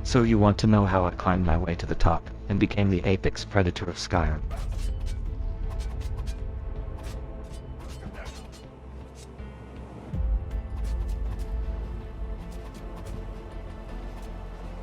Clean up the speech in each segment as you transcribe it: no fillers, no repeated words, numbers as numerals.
So you want to know how I climbed my way to the top, and became the apex predator of Skyrim.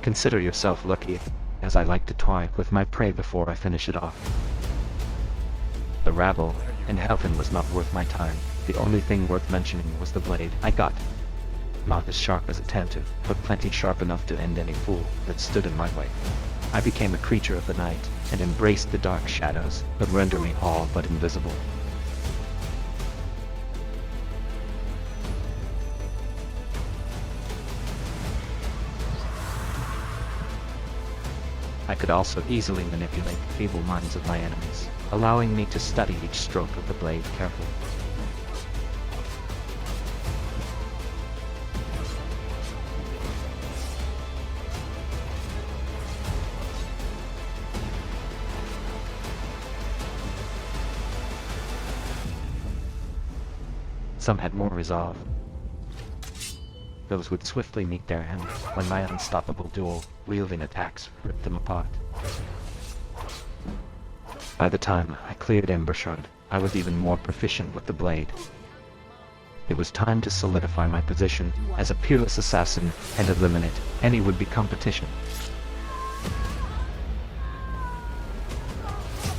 Consider yourself lucky, as I like to toy with my prey before I finish it off. The rabble and Helfin was not worth my time. The only thing worth mentioning was the blade I got. Not as sharp as a tantoo, but plenty sharp enough to end any fool that stood in my way. I became a creature of the night, and embraced the dark shadows that render me all but invisible. I could also easily manipulate the feeble minds of my enemies, allowing me to study each stroke of the blade carefully. Some had more resolve. Those would swiftly meet their end when my unstoppable dual-wielding attacks ripped them apart. By the time I cleared Embershard, I was even more proficient with the blade. It was time to solidify my position as a peerless assassin and eliminate any would-be competition.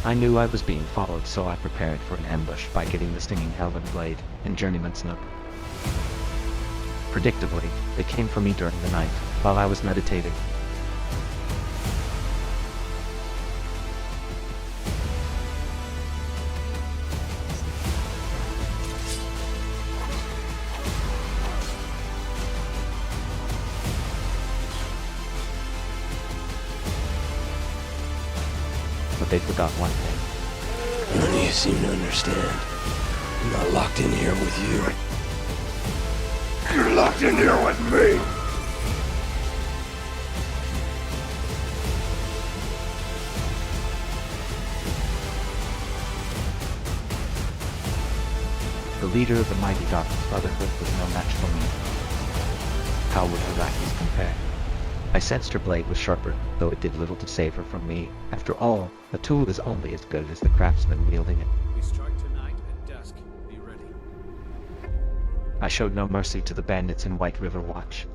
I knew I was being followed, so I prepared for an ambush by getting the stinging Helven blade and Journeyman's Nook. Predictably, they came for me during the night, while I was meditating. But they forgot one thing. None of you seem to understand. I'm not locked in here with you. You're locked in here with me! The leader of the mighty dark brotherhood was no match for me. How would her lackeys compare? I sensed her blade was sharper, though it did little to save her from me. After all, a tool is only as good as the craftsman wielding it. We strike tonight at dusk. Be ready. I showed no mercy to the bandits in White River Watch.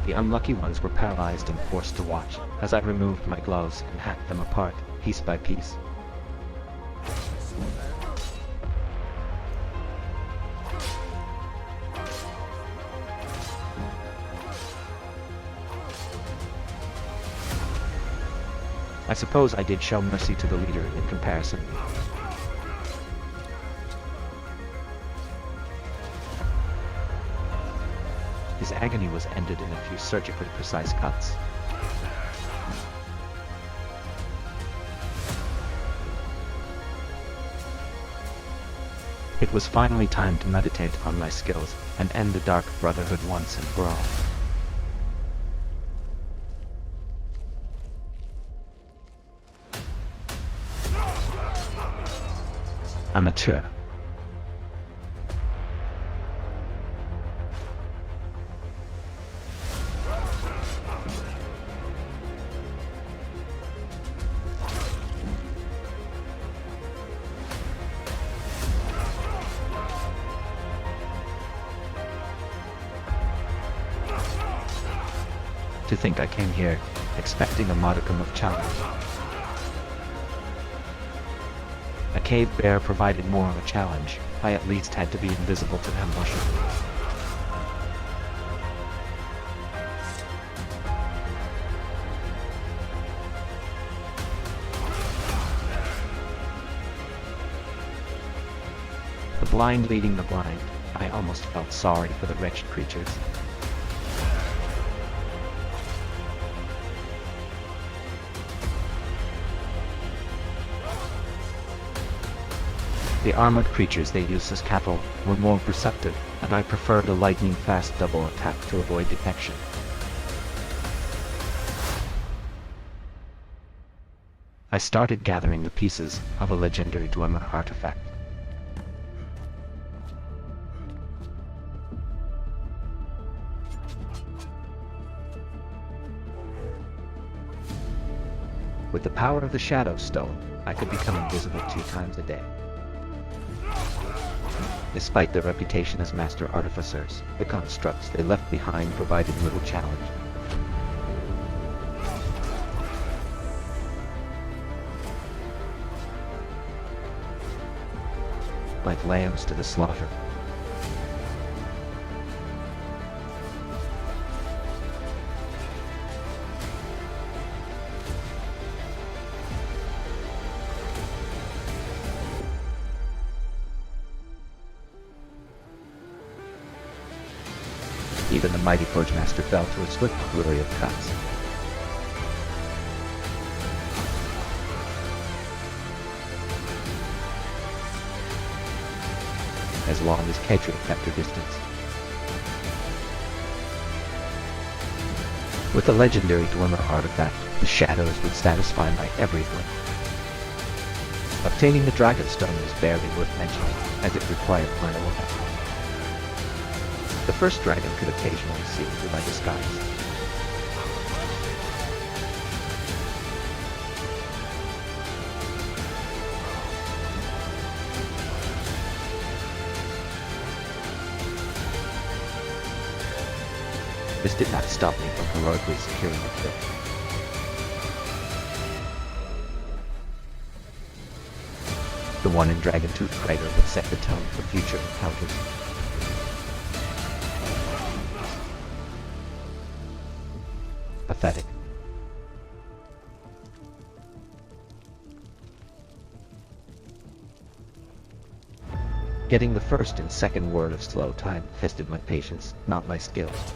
The unlucky ones were paralyzed and forced to watch, as I removed my gloves and hacked them apart, piece by piece. I suppose I did show mercy to the leader in comparison. His agony was ended in a few surgically precise cuts. It was finally time to meditate on my skills and end the Dark Brotherhood once and for all. Amateur. To think I came here expecting a modicum of challenge. A cave bear provided more of a challenge. I at least had to be invisible to ambush him. The blind leading the blind. I almost felt sorry for the wretched creatures. The armored creatures they used as cattle were more perceptive, and I preferred a lightning-fast double attack to avoid detection. I started gathering the pieces of a legendary Dwemer artifact. With the power of the Shadow Stone, I could become invisible 2 times a day. Despite their reputation as master artificers, the constructs they left behind provided little challenge. Like lambs to the slaughter. Even the mighty Forge Master fell to a swift flurry of cuts. As long as Kindred kept her distance. With the legendary Dwemer artifact, the shadows would satisfy my every whim. Obtaining the Dragonstone was barely worth mentioning, as it required final effect. The first dragon could occasionally see through my disguise. This did not stop me from heroically securing the kill. The one in Dragontooth Crater would set the tone for future encounters. Pathetic. Getting the first and second word of slow time tested my patience, not my skills.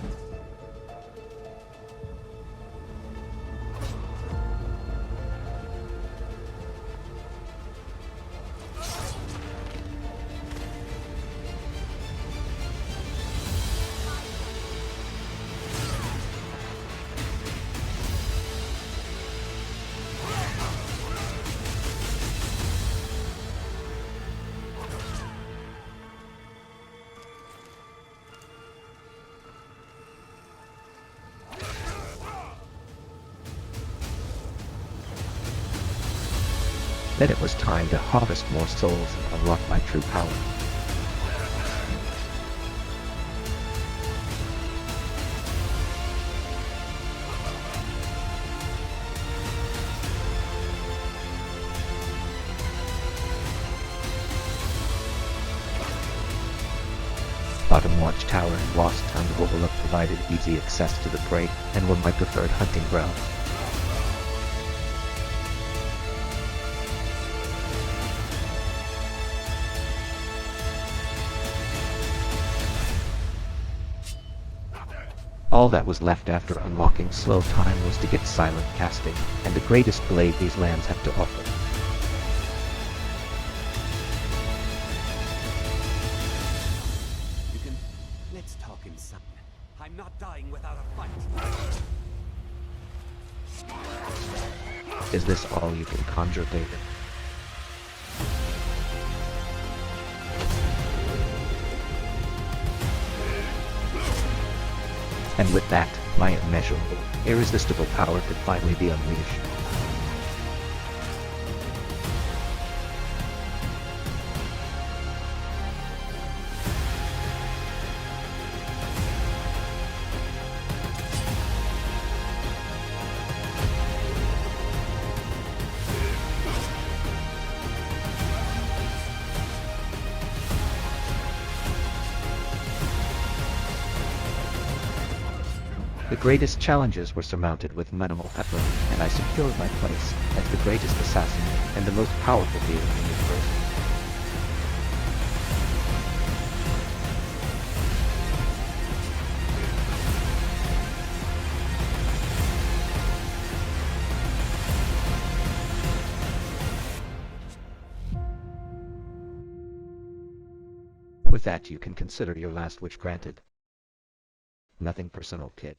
Then it was time to harvest more souls and unlock my true power. Bottom Watchtower and Lost Town of Overlook provided easy access to the prey and were my preferred hunting grounds. All that was left after unlocking slow time was to get silent casting, and the greatest blade these lands have to offer. Let's talk inside. I'm not dying without a fight. Is this all you can conjure, David? And with that, my immeasurable, irresistible power could finally be unleashed. The greatest challenges were surmounted with minimal effort, and I secured my place as the greatest assassin and the most powerful being in the universe. With that, you can consider your last wish granted. Nothing personal, kid.